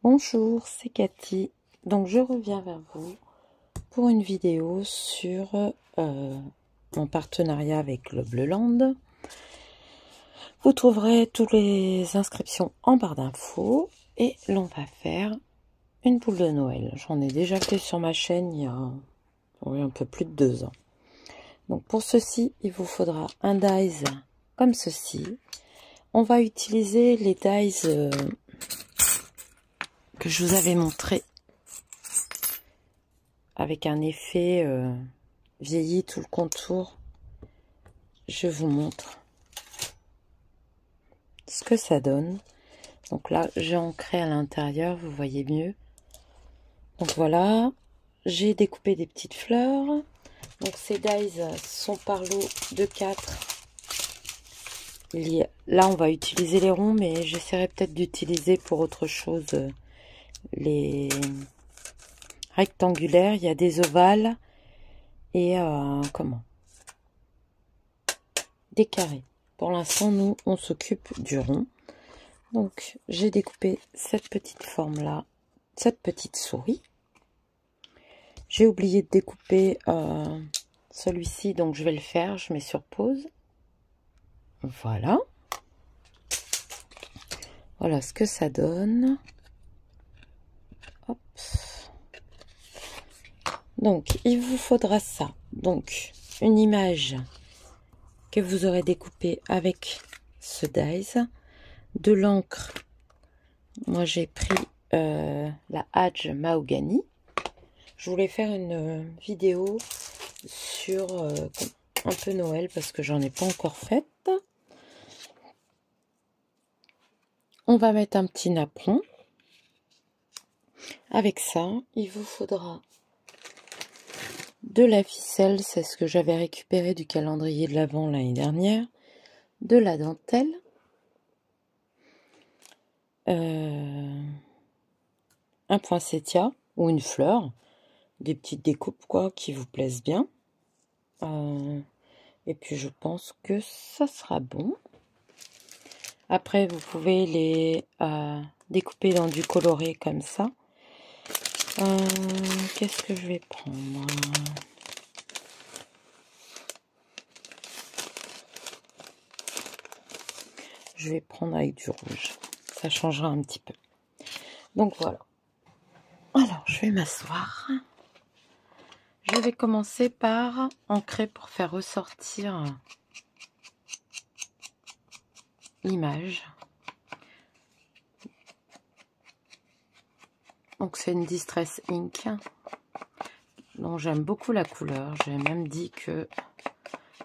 Bonjour, c'est Cathy. Donc je reviens vers vous pour une vidéo sur mon partenariat avec le Bleuland. Vous trouverez toutes les inscriptions en barre d'infos et l'on va faire une boule de Noël. J'en ai déjà fait sur ma chaîne il y a un peu plus de 2 ans. Donc pour ceci, il vous faudra un dies comme ceci. On va utiliser les dies que je vous avais montré avec un effet vieilli tout le contour. Je vous montre ce que ça donne. Donc là j'ai ancré à l'intérieur, vous voyez mieux. Donc voilà, j'ai découpé des petites fleurs. Donc ces dies sont par lot de 4. Là on va utiliser les ronds, mais j'essaierai peut-être d'utiliser pour autre chose les rectangulaires. Il y a des ovales et des carrés. Pour l'instant, nous, on s'occupe du rond. Donc, j'ai découpé cette petite forme-là, cette petite souris. J'ai oublié de découper celui-ci, donc je vais le faire. Je mets sur pause. Voilà. Voilà ce que ça donne. Hop. Donc, il vous faudra ça. Donc, une image que vous aurez découpée avec ce dies. De l'encre. Moi, j'ai pris la Hadj Mahogany. Je voulais faire une vidéo sur un peu Noël parce que j'en ai pas encore faite. On va mettre un petit napperon. Avec ça, il vous faudra de la ficelle, c'est ce que j'avais récupéré du calendrier de l'Avent l'année dernière, de la dentelle, un poinsettia ou une fleur, des petites découpes quoi qui vous plaisent bien. Et puis je pense que ça sera bon. Après vous pouvez les découper dans du coloré comme ça. Qu'est-ce que je vais prendre? Je vais prendre avec du rouge. Ça changera un petit peu. Donc voilà. Alors je vais m'asseoir. Je vais commencer par ancrer pour faire ressortir l'image. Donc c'est une Distress Ink. Donc j'aime beaucoup la couleur. J'ai même dit que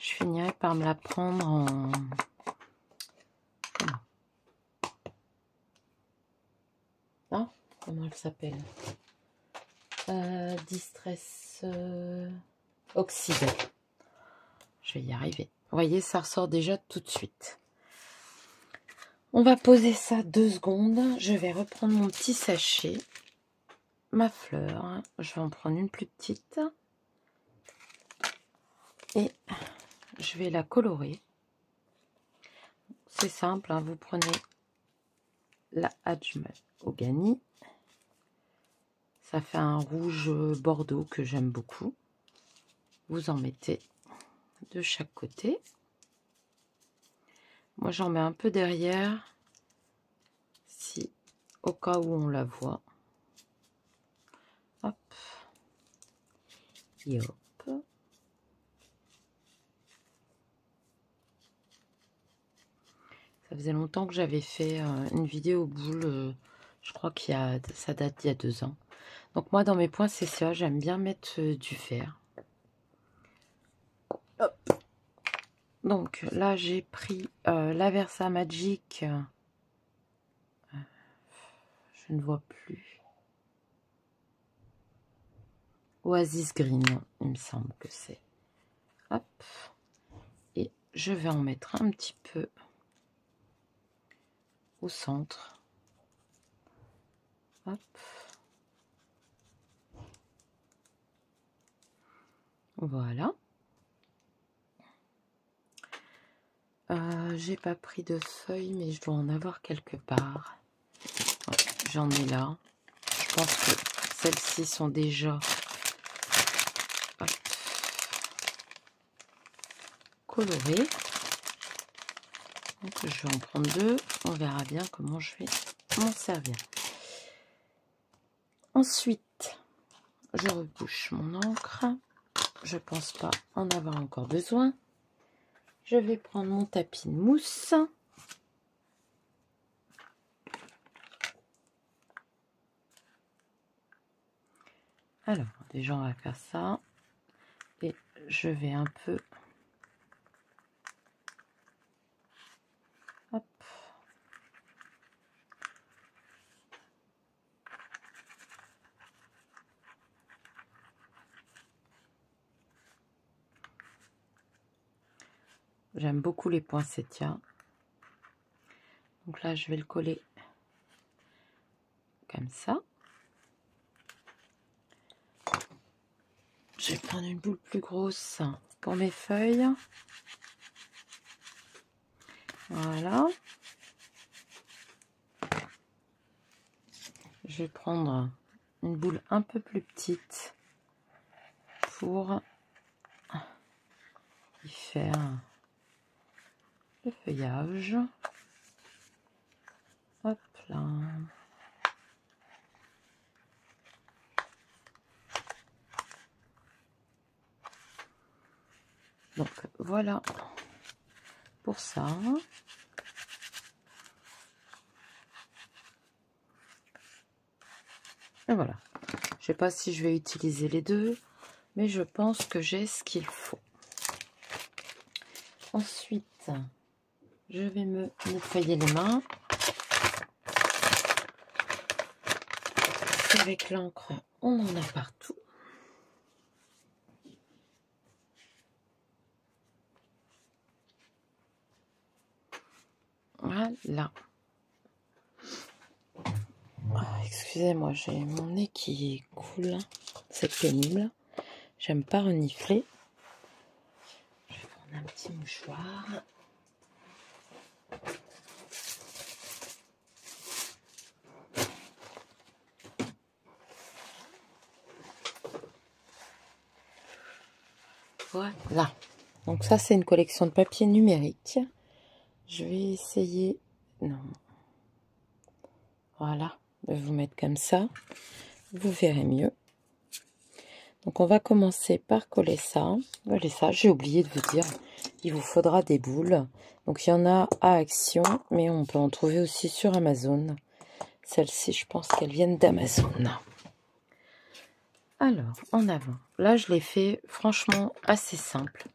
je finirais par me la prendre en... Ah, comment elle s'appelle? Distress Oxyde. Je vais y arriver. Vous voyez, ça ressort déjà tout de suite. On va poser ça 2 secondes. Je vais reprendre mon petit sachet. Ma fleur. Je vais en prendre une plus petite. Et je vais la colorer. C'est simple, hein, vous prenez la Hadj Mahogany. Ça fait un rouge bordeaux que j'aime beaucoup. Vous en mettez de chaque côté. Moi, j'en mets un peu derrière, si au cas où on la voit. Hop. Et hop. Ça faisait longtemps que j'avais fait une vidéo boule. Je crois ça date d'il y a 2 ans. Donc moi, dans mes points, c'est ça. J'aime bien mettre du vert. Hop. Donc là, j'ai pris la Versa Magic. Je ne vois plus. Oasis Green, il me semble que c'est. Hop. Et je vais en mettre un petit peu au centre. Hop. Voilà. J'ai pas pris de feuilles, mais je dois en avoir quelque part. Ouais, j'en ai là. Je pense que celles-ci sont déjà colorées. Donc je vais en prendre 2. On verra bien comment je vais m'en servir. Ensuite, je rebouche mon encre. Je pense pas en avoir encore besoin. Je vais prendre mon tapis de mousse. Alors, déjà, on va faire ça. Et je vais un peu... Hop. J'aime beaucoup les poinsettias. Donc là, je vais le coller comme ça. Je vais prendre une boule plus grosse pour mes feuilles. Voilà. Je vais prendre une boule un peu plus petite pour y faire le feuillage. Hop là. Donc voilà pour ça. Et voilà. Je sais pas si je vais utiliser les deux, mais je pense que j'ai ce qu'il faut. Ensuite, je vais me nettoyer les mains. Avec l'encre, on en a partout. Voilà. Excusez-moi, j'ai mon nez qui coule. C'est pénible. J'aime pas renifler. Je vais prendre un petit mouchoir. Voilà. Donc ça, c'est une collection de papier numérique. Je vais essayer... Non. Voilà. De vous mettre comme ça. Vous verrez mieux. Donc on va commencer par coller ça. Voilà ça, j'ai oublié de vous dire. Il vous faudra des boules. Donc il y en a à Action, mais on peut en trouver aussi sur Amazon. Celles-ci, je pense qu'elles viennent d'Amazon. Alors, en avant. Là, je l'ai fait franchement assez simple.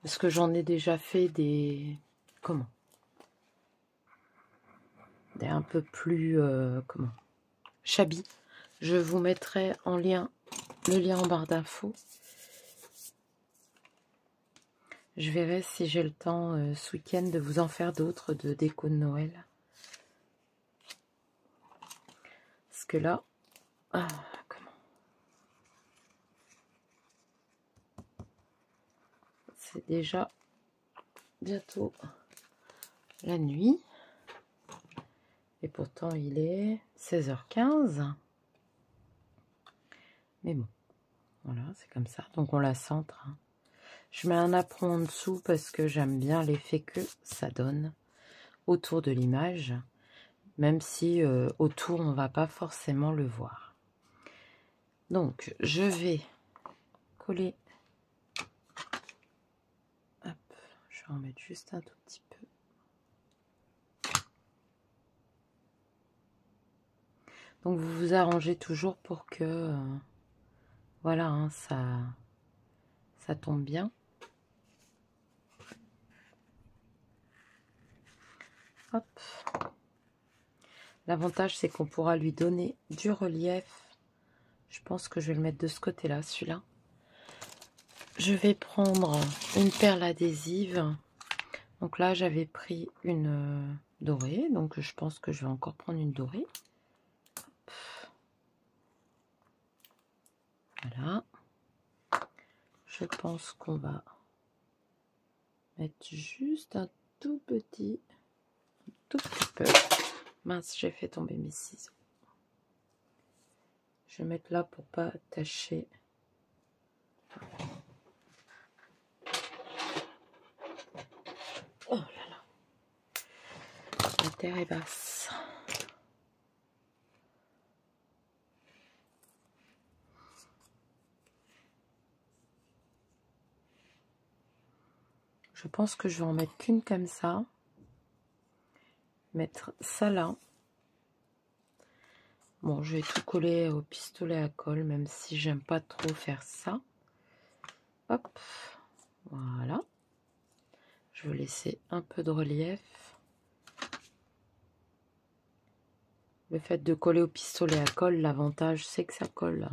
Parce que j'en ai déjà fait des... Comment? Des un peu plus... comment? Shabby. Je vous mettrai en lien, le lien en barre d'infos. Je verrai si j'ai le temps ce week-end de vous en faire d'autres de déco de Noël. Parce que là... Ah, comment? C'est déjà bientôt la nuit. Et pourtant, il est 16h15. Mais bon, voilà, c'est comme ça. Donc, on la centre. Hein. Je mets un apron en dessous parce que j'aime bien l'effet que ça donne autour de l'image. Même si autour, on ne va pas forcément le voir. Donc, je vais coller. Hop, je vais en mettre juste un tout petit peu. Donc, vous vous arrangez toujours pour que... voilà, hein, ça tombe bien. Hop. L'avantage, c'est qu'on pourra lui donner du relief. Je pense que je vais le mettre de ce côté-là, celui-là. Je vais prendre une perle adhésive. Donc là, j'avais pris une dorée. Donc, je pense que je vais encore prendre une dorée. Voilà. Je pense qu'on va mettre juste un tout petit peu. Mince, j'ai fait tomber mes ciseaux. Je vais mettre là pour pas attacher. Oh là là. La terre est basse. Je pense que je vais en mettre qu'une comme ça. Mettre ça là. Bon, je vais tout coller au pistolet à colle, même si j'aime pas trop faire ça. Hop, voilà. Je vais laisser un peu de relief. Le fait de coller au pistolet à colle, l'avantage c'est que ça colle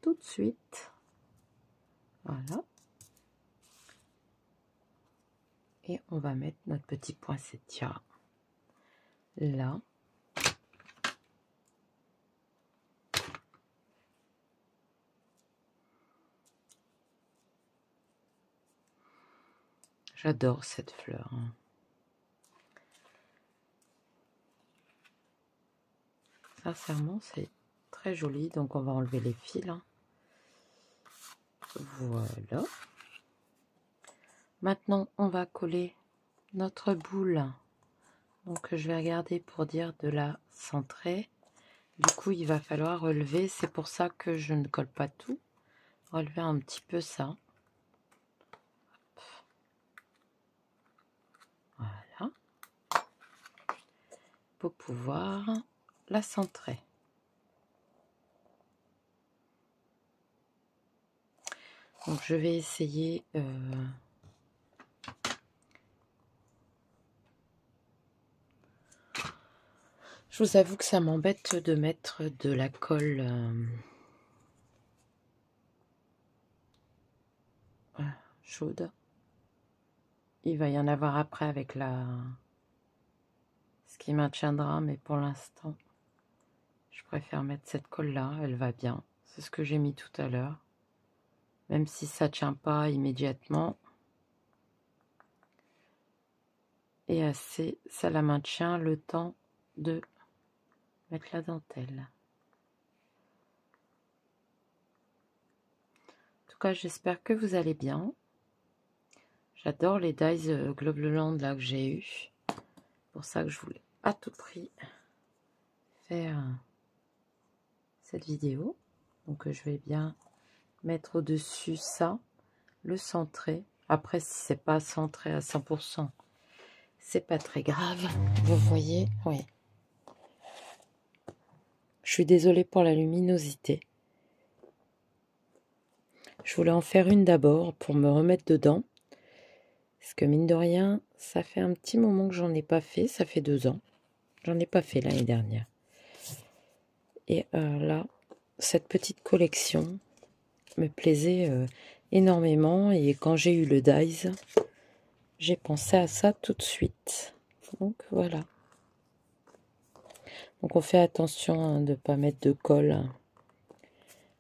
tout de suite. Voilà. Et on va mettre notre petit poinsettia là. J'adore cette fleur. Sincèrement, c'est très joli. Donc, on va enlever les fils. Voilà. Maintenant, on va coller notre boule. Donc, je vais regarder pour dire de la centrer. Du coup, il va falloir relever. C'est pour ça que je ne colle pas tout. Relever un petit peu ça. Voilà. Pour pouvoir la centrer. Donc, je vais essayer... Je vous avoue que ça m'embête de mettre de la colle chaude. Il va y en avoir après avec ce qui maintiendra, mais pour l'instant, je préfère mettre cette colle-là, elle va bien. C'est ce que j'ai mis tout à l'heure. Même si ça ne tient pas immédiatement. Et assez, ça la maintient le temps de mettre la dentelle. En tout cas, j'espère que vous allez bien. J'adore les dies Globleland là que j'ai eu. C'est pour ça que je voulais à tout prix faire cette vidéo. Donc je vais bien mettre au-dessus ça, le centrer. Après, si c'est pas centré à 100%, c'est pas très grave. Vous voyez, oui. Je suis désolée pour la luminosité. Je voulais en faire une d'abord pour me remettre dedans. Parce que mine de rien, ça fait un petit moment que j'en ai pas fait. Ça fait 2 ans. J'en ai pas fait l'année dernière. Et là, cette petite collection me plaisait énormément. Et quand j'ai eu le dies, j'ai pensé à ça tout de suite. Donc voilà. Donc on fait attention de ne pas mettre de colle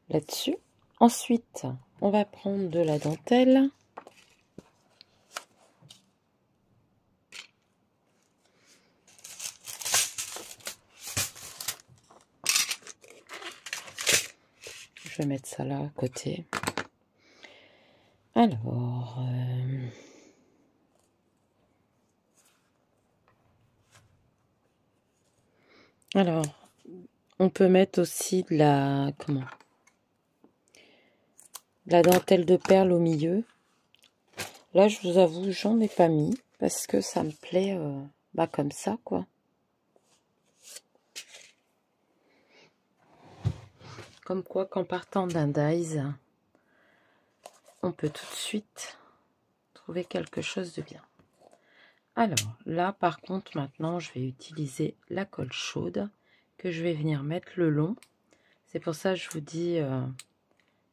là-dessus. Ensuite, on va prendre de la dentelle. Je vais mettre ça là à côté. Alors, on peut mettre aussi de la dentelle de perles au milieu. Là, je vous avoue, j'en ai pas mis parce que ça me plaît comme ça, quoi. Comme quoi, qu'en partant d'un dies, on peut tout de suite trouver quelque chose de bien. Alors, là, par contre, maintenant, je vais utiliser la colle chaude que je vais venir mettre le long. C'est pour ça que je vous dis,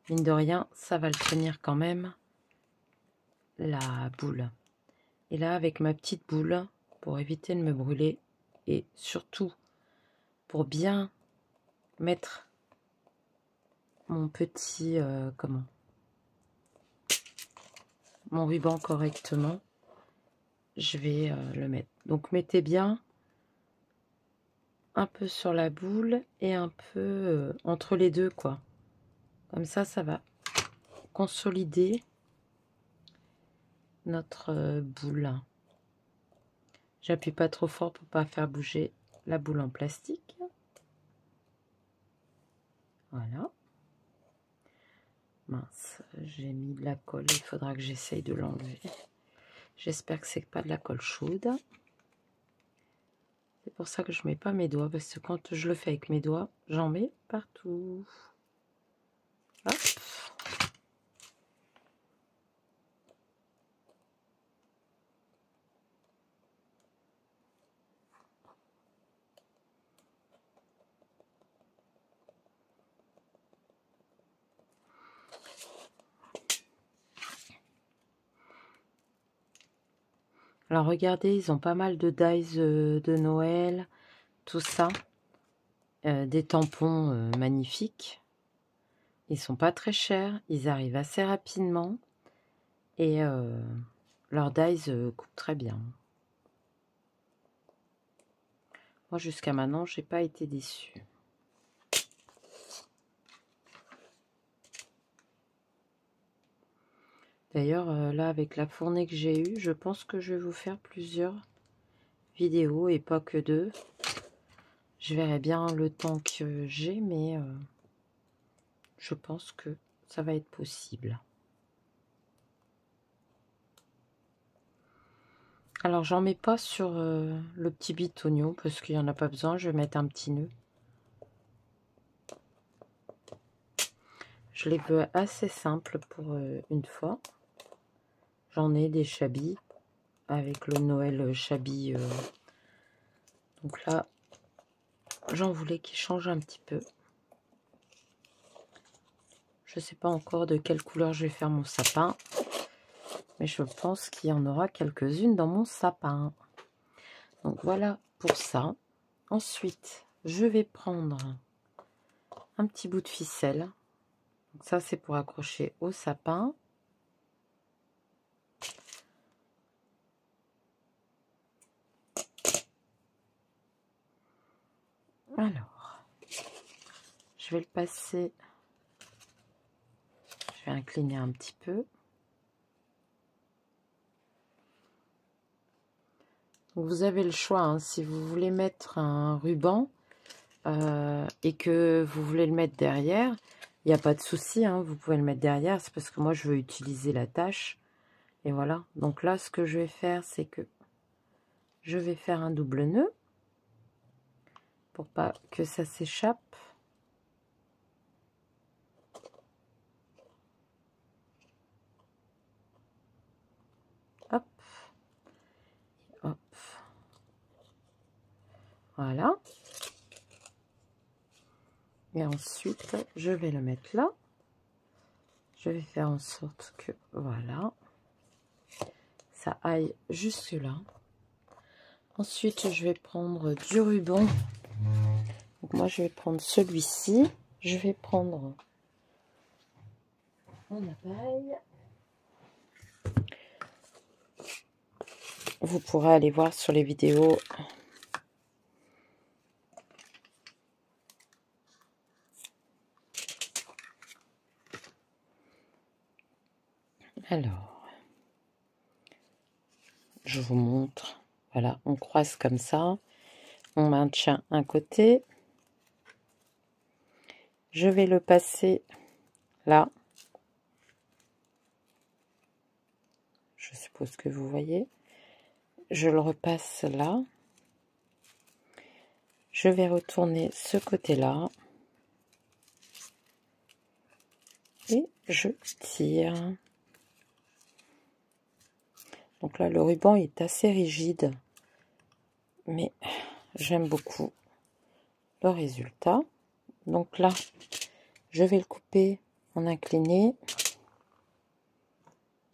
mine de rien, ça va le tenir quand même, la boule. Et là, avec ma petite boule, pour éviter de me brûler, et surtout pour bien mettre mon petit, mon ruban correctement, je vais le mettre. Donc, mettez bien un peu sur la boule et un peu entre les deux, quoi. Comme ça va consolider notre boule. J'appuie pas trop fort pour pas faire bouger la boule en plastique. Voilà. Mince, j'ai mis de la colle, il faudra que j'essaye de l'enlever. J'espère que c'est pas de la colle chaude. C'est pour ça que je mets pas mes doigts, parce que quand je le fais avec mes doigts, j'en mets partout. Hop. Alors regardez, ils ont pas mal de dies de Noël, tout ça. Des tampons magnifiques. Ils sont pas très chers, ils arrivent assez rapidement. Et leurs dies coupent très bien. Moi jusqu'à maintenant, j'ai pas été déçue. D'ailleurs, là, avec la fournée que j'ai eue, je pense que je vais vous faire plusieurs vidéos et pas que 2. Je verrai bien le temps que j'ai, mais je pense que ça va être possible. Alors, j'en mets pas sur le petit bitonio parce qu'il n'y en a pas besoin. Je vais mettre un petit nœud. Je les veux assez simples pour une fois. J'en ai des chabis avec le Noël Chabi. Donc là, j'en voulais qui change un petit peu. Je ne sais pas encore de quelle couleur je vais faire mon sapin. Mais je pense qu'il y en aura quelques-unes dans mon sapin. Donc voilà pour ça. Ensuite, je vais prendre un petit bout de ficelle. Donc ça, c'est pour accrocher au sapin. Alors, je vais le passer. Je vais incliner un petit peu. Donc vous avez le choix, hein, si vous voulez mettre un ruban et que vous voulez le mettre derrière, il n'y a pas de souci, hein, vous pouvez le mettre derrière. C'est parce que moi, je veux utiliser la tâche. Et voilà. Donc là, ce que je vais faire, c'est que je vais faire un double nœud pour pas que ça s'échappe. Hop. Hop. Voilà. Et ensuite, je vais le mettre là. Je vais faire en sorte que, voilà, ça aille jusque là. Ensuite, je vais prendre du ruban. Donc moi, je vais prendre celui-ci. Je vais prendre mon appareil. Vous pourrez aller voir sur les vidéos. Alors, je vous montre. Voilà, on croise comme ça. On maintient un côté. Je vais le passer là. Je suppose que vous voyez. Je le repasse là. Je vais retourner ce côté-là. Et je tire. Donc là, le ruban est assez rigide. Mais j'aime beaucoup le résultat. Donc là, je vais le couper en incliné.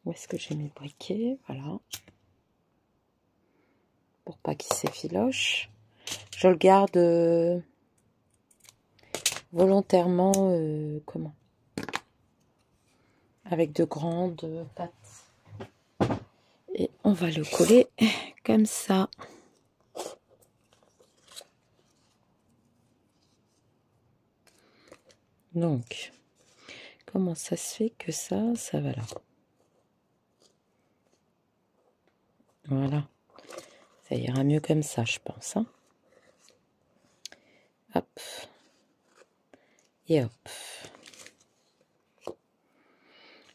Où est-ce que j'ai mis le briquet? Voilà. Pour pas qu'il s'effiloche. Je le garde volontairement, comment? Avec de grandes pattes. Et on va le coller comme ça. Donc, comment ça se fait que ça va là? Voilà. Ça ira mieux comme ça, je pense. Hein. Hop. Et hop.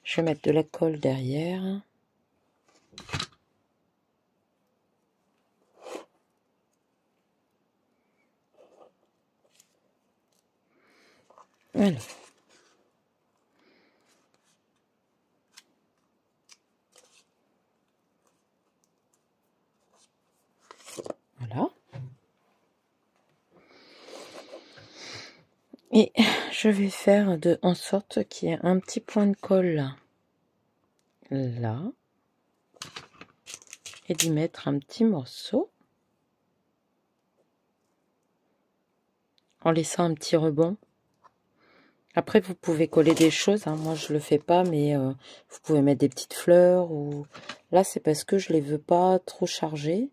Je vais mettre de la colle derrière. Voilà. Voilà. Et je vais faire en sorte qu'il y ait un petit point de colle là. Et d'y mettre un petit morceau. En laissant un petit rebond. Après, vous pouvez coller des choses. Hein. Moi, je le fais pas, mais vous pouvez mettre des petites fleurs. Ou là, c'est parce que je les veux pas trop chargées.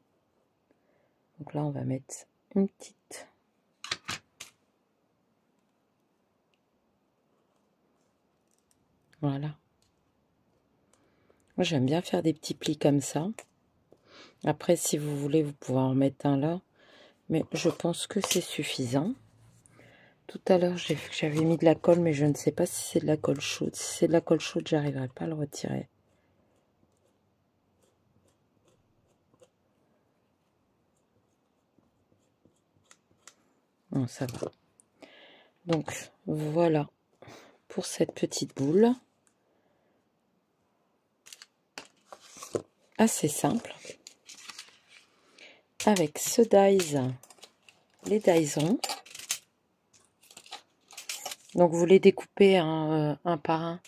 Donc là, on va mettre une petite. Voilà. Moi, j'aime bien faire des petits plis comme ça. Après, si vous voulez, vous pouvez en mettre un là. Mais je pense que c'est suffisant. Tout à l'heure, j'avais mis de la colle, mais je ne sais pas si c'est de la colle chaude. Si c'est de la colle chaude, j'arriverai pas à le retirer. Bon, ça va. Donc, voilà pour cette petite boule. Assez simple. Avec ce dies, les dies ronds. Donc, vous les découpez un par un.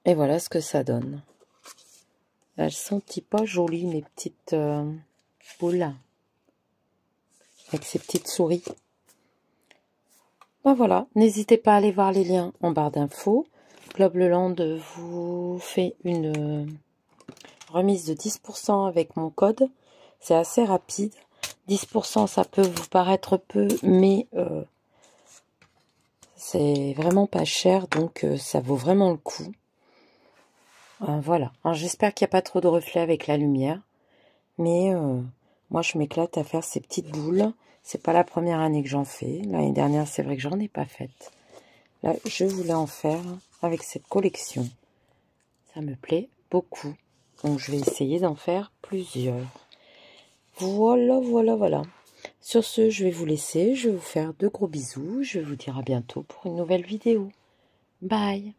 Et voilà ce que ça donne. Elles sont pas jolies, mes petites boules. Avec ces petites souris. Ben voilà, n'hésitez pas à aller voir les liens en barre d'infos. Globleland vous fait une remise de 10% avec mon code. C'est assez rapide. 10%, ça peut vous paraître peu, mais c'est vraiment pas cher, donc ça vaut vraiment le coup. Voilà. J'espère qu'il n'y a pas trop de reflets avec la lumière, mais moi je m'éclate à faire ces petites boules. C'est pas la première année que j'en fais. L'année dernière, c'est vrai que j'en ai pas fait. Là, je voulais en faire avec cette collection. Ça me plaît beaucoup. Donc, je vais essayer d'en faire plusieurs. Voilà, voilà, voilà. Sur ce, je vais vous laisser. Je vais vous faire de gros bisous. Je vais vous dire à bientôt pour une nouvelle vidéo. Bye!